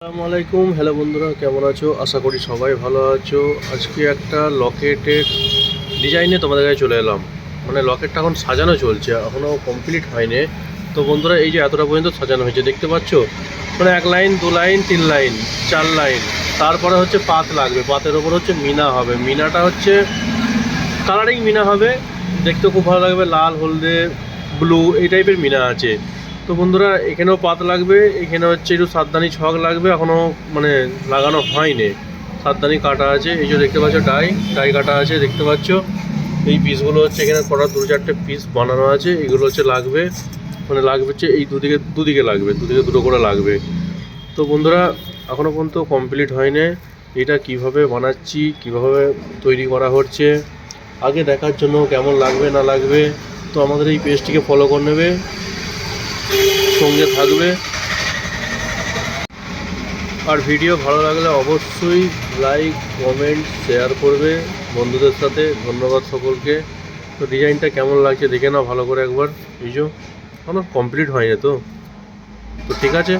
আসসালামু আলাইকুম। হ্যালো বন্ধুরা, কেমন আছো? আশা করি সবাই ভালো আছো। আজকে একটা লকেটের ডিজাইনে তোমাদের কাছে চলে এলাম। মানে লকেটটা এখন সাজানো চলছে, এখনও কমপ্লিট হয়নি। তো বন্ধুরা, এই যে এতটা পর্যন্ত সাজানো হয়েছে দেখতে পাচ্ছ, মানে 1 লাইন 2 লাইন 3 লাইন 4 লাইন, তারপরে হচ্ছে পাত লাগবে। পাতের ওপর হচ্ছে মিনা হবে। মিনাটা হচ্ছে কালারিং মিনা হবে, দেখতে খুব ভালো লাগবে। লাল, হলদে, ব্লু এই টাইপের মিনা আছে। তো বন্ধুরা, এখানেও পাত লাগবে, এখানে হচ্ছে একটু সাতদানি ছক লাগবে, এখনও মানে লাগানো হয়নি। সাতদানি কাটা আছে, এই যে দেখতে পাচ্ছ ডাই কাটা আছে দেখতে পাচ্ছ। এই পিসগুলো হচ্ছে এখানে করা 2-4টে পিস বানানো আছে, এগুলো হচ্ছে লাগবে। মানে লাগবে হচ্ছে এই দুদিকে লাগবে, দুদিকে দুটো করে লাগবে। তো বন্ধুরা, এখনও পর্যন্ত কমপ্লিট হয়নি। এটা কিভাবে বানাচ্ছি, কিভাবে তৈরি করা হচ্ছে, আগে দেখার জন্য কেমন লাগবে না লাগবে, তো আমাদের এই পেজটিকে ফলো করে নেবে, সঙ্গে থাকবে। আর ভিডিও ভালো লাগলে অবশ্যই লাইক কমেন্ট শেয়ার করবে বন্ধুদের সাথে। ধন্যবাদ সকলকে। তো ডিজাইনটা কেমন লাগছে দেখে নাও ভালো করে একবার। এই যে এখনো কমপ্লিট হয়নি, তো ঠিক আছে।